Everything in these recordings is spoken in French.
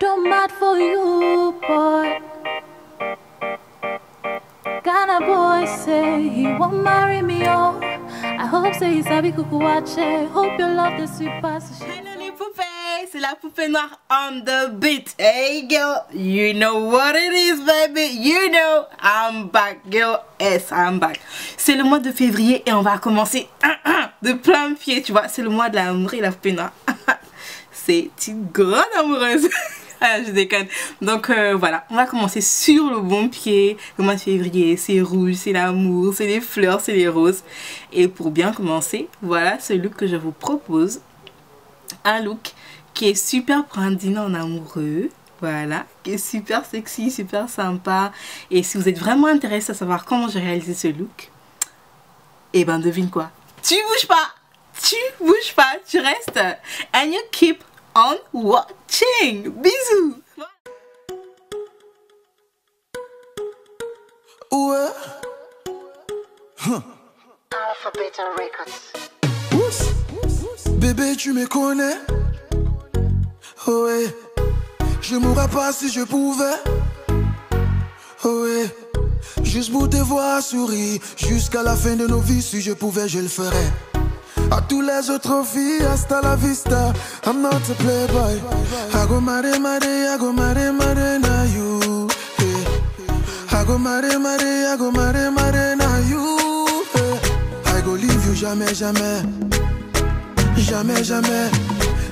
Don't mad for you, boy. Ghana boy say he won't marry me, oh. I hope say he's happy kuku watch. Hope you love the sweet passage. Hello les poupées, c'est la poupée noire on the beat. Hey girl, you know what it is baby. You know I'm back girl. Yes, I'm back. C'est le mois de février et on va commencer de plein pied, tu vois. C'est le mois de l'amour et la poupée noire. C'est une grande amoureuse. Ah, je déconne. Donc voilà, on va commencer sur le bon pied. Le mois de février, c'est rouge, c'est l'amour, c'est les fleurs, c'est les roses. Et pour bien commencer, voilà ce look que je vous propose. Un look qui est super pour un dîner en amoureux. Voilà, qui est super sexy, super sympa. Et si vous êtes vraiment intéressé à savoir comment j'ai réalisé ce look, et ben devine quoi. Tu bouges pas. Tu bouges pas, tu restes. And you keep on watching. Bisous. Ouais. Alphabet Records. Bébé, tu me connais. Ouais. Je mourrais pas si je pouvais. Ouais. Juste pour te voir sourire jusqu'à la fin de nos vies. Si je pouvais, je le ferais. À tous les autres filles, hasta la vista. I'm not a playboy. I go mare, I go mare, na you. Hey. I go mare, I go mare, na you. Hey. I go leave you jamais, jamais. Jamais, jamais.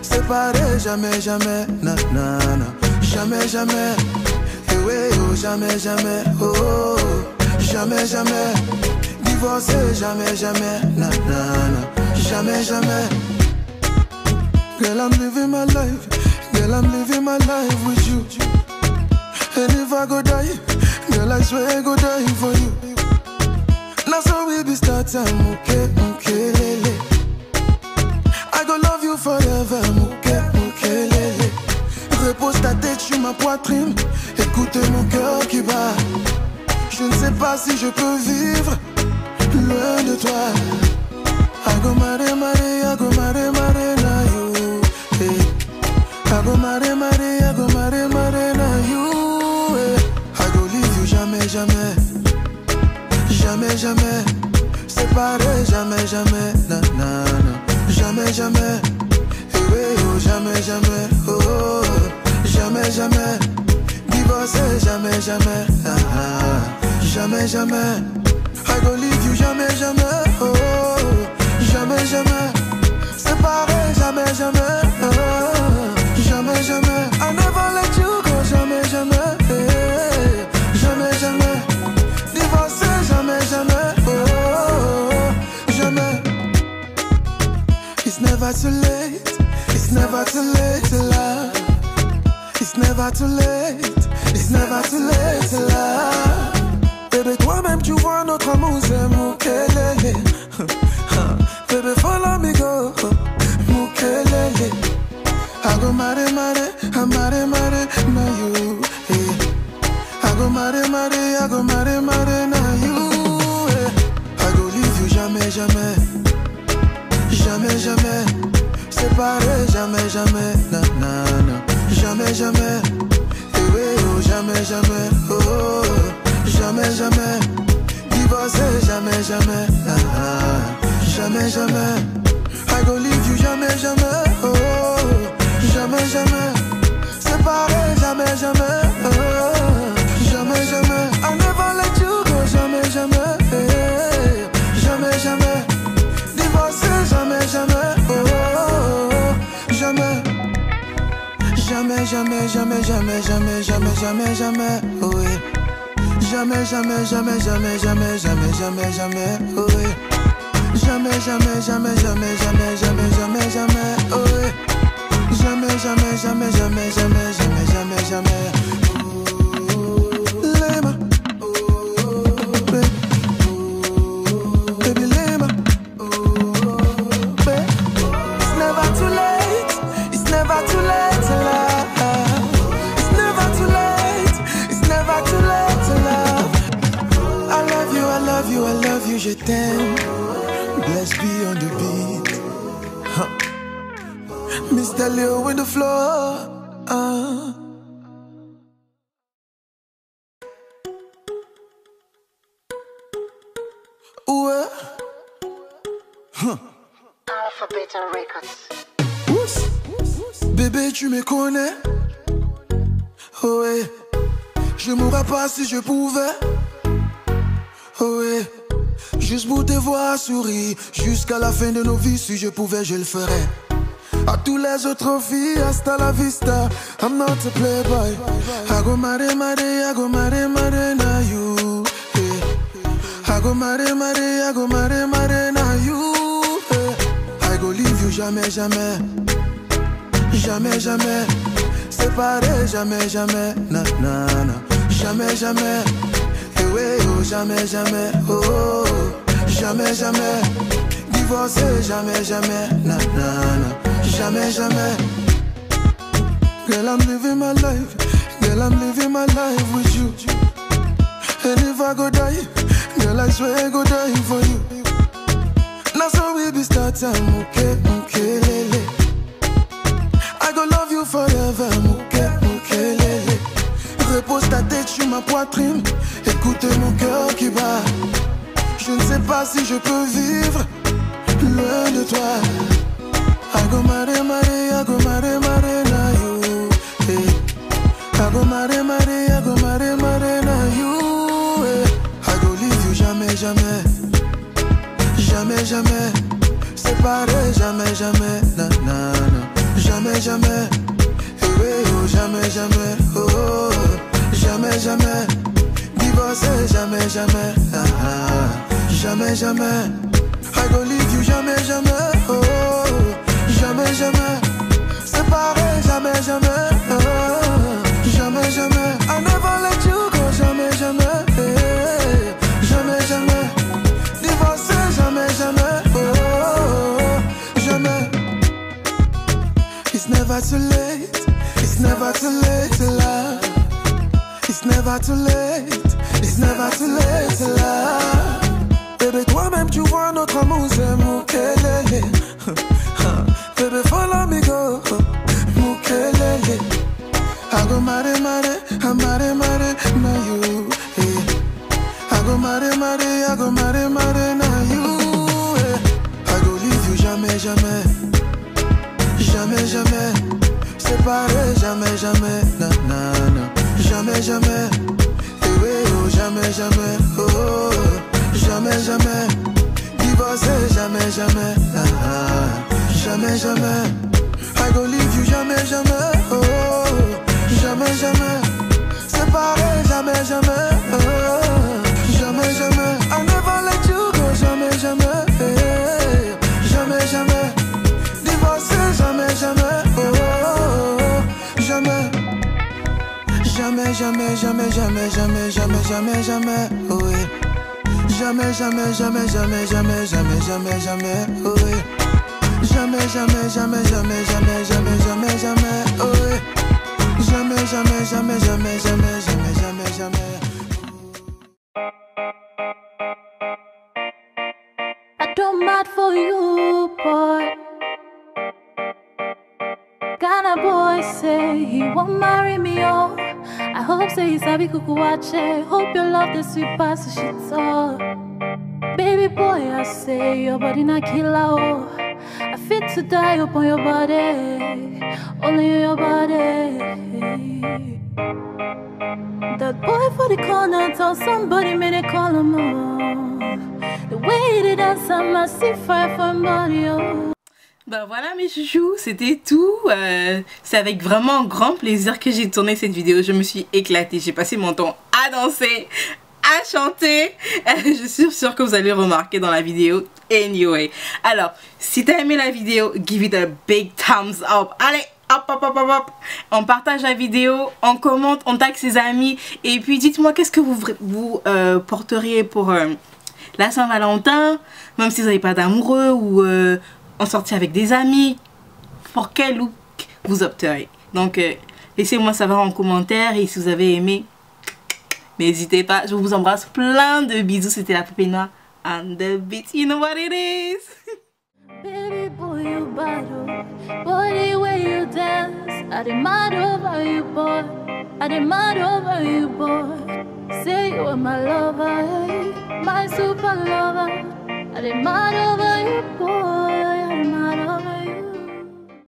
Séparé, jamais, jamais. Na, na, na. Jamais, jamais. Hey, ouais, oh, jamais, jamais. Oh, oh, oh. Jamais, jamais. Divorcé, jamais, jamais. Na, na, na. Jamais, jamais. Girl, I'm living my life. Girl, I'm living my life with you. And if I go die, girl, I swear I go die for you. Now so we be start time, okay, okay, lele. I go love you forever, okay, okay, lele. Repose ta tête sur ma poitrine. Écoute mon cœur qui bat. Je ne sais pas si je peux vivre loin de toi. I go mare, I go mare, na you. Hey. I go mare, I go mare, na you. Hey. I go leave you jamais, jamais. Jamais, jamais. Séparé, jamais, jamais. Na, na, na. Jamais, jamais. Hey, hey, oh, jamais, jamais. Oh, oh, oh. Jamais, jamais. Divorcé, jamais, jamais. Ah, ah. Jamais, jamais. I go leave you jamais, jamais. Oh, oh, oh. Jamais, jamais, séparé, jamais, jamais, jamais, jamais. I never let you go, jamais, jamais, jamais, jamais. Divorcé, jamais, jamais, jamais. It's never too late, it's never too late to love. It's never too late, it's never too late to love. Bébé, toi-même, tu vois notre amour, c'est mon kelele. Baby, follow me, go. Mukelele. I go mare, na you. Hey. I go mare, I go mare, na you. Hey. I go leave you jamais, jamais. Jamais, jamais. Séparé, jamais, jamais. Na, na, na. Jamais, jamais. Hey, hey, oh, jamais, jamais. Oh, oh, oh. Jamais, jamais. Divorcé, jamais, jamais. Ah, ah. Jamais, jamais. I go leave you jamais, jamais. Oh, jamais, jamais. Séparé, jamais, jamais. Oh, jamais, jamais. I never let you go, jamais, jamais. Hey, jamais, jamais. Divorcé, jamais, jamais. Oh, jamais. Jamais, jamais, jamais, jamais, jamais, jamais, jamais, jamais. Oh, yeah. Jamais, jamais, jamais, jamais, jamais, jamais, jamais, jamais. Oh, yeah. Jamais, jamais, jamais, jamais, jamais, jamais, jamais, jamais, oh ouais. Jamais, jamais, jamais, jamais, jamais, jamais, jamais, jamais. Lema, baby Lema. It's never too late, it's never too late to love. It's never too late, it's never too late to love. I love you, I love you, I love you, je t'aime. Let's be on the beat. Huh. Mr. Leo with the floor. Beta Records. Bébé, tu me connais. Oh ouais. Je mourrais pas si je pouvais. Oh ouais. Juste pour te voir sourire jusqu'à la fin de nos vies. Si je pouvais, je le ferais. À tous les autres filles, hasta la vista. I'm not a playboy. I go mare, mare, I go mare, mare, na you. I go mare, mare, I go mare, mare, na you. I go leave you jamais, jamais. Jamais, jamais. Séparé, jamais, jamais. Na, na, na. Jamais, jamais. Eh ouais, oh, jamais, jamais. Oh, jamais, jamais. Divorcé, jamais, jamais. Na, na, na. Jamais, jamais. Girl, I'm living my life. Girl, I'm living my life with you. And if I go die, girl, I swear I go die for you. Now so we be starting, okay, okay, lele. I go love you forever, okay, okay, lele. Repose ta tête sur ma poitrine. Écoute mon cœur qui bat. Je ne sais pas si je peux vivre loin de toi. I go mare, mare, I go mare, mare, na you. Hey. I go mare, mare, I go mare, mare, na you. Hey. I go leave you jamais, jamais. Jamais, jamais. Séparé, jamais, jamais. Na, na, na. Jamais, jamais. Hey, hey, oh, jamais, jamais. Oh, jamais, jamais. Divorcé, jamais, jamais. Ah, ah. Jamais, jamais. I go leave you jamais, jamais. Oh. Jamais, jamais, séparé, jamais, jamais, jamais, jamais. I never let you go, jamais, jamais, jamais, jamais. Divorcé, jamais, jamais, jamais. It's never too late, it's never too late to love. It's never too late, it's never too late to love. Bébé, toi-même tu vois notre amour, c'est mon kelele. Baby, follow me, go, mukelele. I go mare, mare, I mare, mare, na you. I go mare, mare, I go mare, mare, na you. I go leave you jamais, jamais. Jamais, jamais. Séparé, jamais, jamais. Na, na, na. Jamais, jamais. Eh oui, oh, jamais, jamais. Oh, jamais, jamais. Divorcé, jamais, jamais. Ah, ah. Jamais, jamais. I go leave you jamais, jamais. Oh, jamais, jamais. Séparé, jamais, jamais. Oh, jamais, jamais. I never let you go, jamais, jamais. Hey, jamais, jamais. Divorcé, jamais, jamais. Oh, jamais. Jamais, jamais, jamais, jamais, jamais, jamais, jamais, jamais. Oh, yeah. Jamais, jamais, jamais, jamais, jamais, jamais, jamais, jamais. Oh, yeah. Jamais, jamais, jamais, jamais, jamais, jamais, jamais, jamais, oh ouais. Jamais, jamais, jamais, jamais, jamais, jamais, jamais, jamais. I don't mad for you, boy. Ghana boy say he won't marry me, oh. I hope say he's happy kukuwache. Hope you love the sweet past shit, oh. Baby boy, I say your body na killer, oh. I fit to die upon your body, only your body. That boy for the corner told somebody made a call him on. The way they dance, I must see fire for body, oh. Ben voilà mes chouchous, c'était tout. C'est avec vraiment grand plaisir que j'ai tourné cette vidéo. Je me suis éclatée, j'ai passé mon temps à danser, à chanter. Je suis sûre que vous allez remarquer dans la vidéo. Anyway, alors si t'as aimé la vidéo, give it a big thumbs up. Allez, hop hop hop hop hop. On partage la vidéo, on commente, on tag ses amis. Et puis dites-moi qu'est-ce que vous porteriez pour la Saint-Valentin. Même si vous n'avez pas d'amoureux ou en sortie avec des amis. Pour quel look vous opterez. Donc laissez-moi savoir en commentaire. Et si vous avez aimé, n'hésitez pas. Je vous embrasse plein de bisous. C'était la poupée noire. And the beat, you know what it is. Baby boy, you battle, boy, the way you dance. I demand over you, boy. I demand over you, boy. Say you are my lover, my super lover. I demand over you, boy.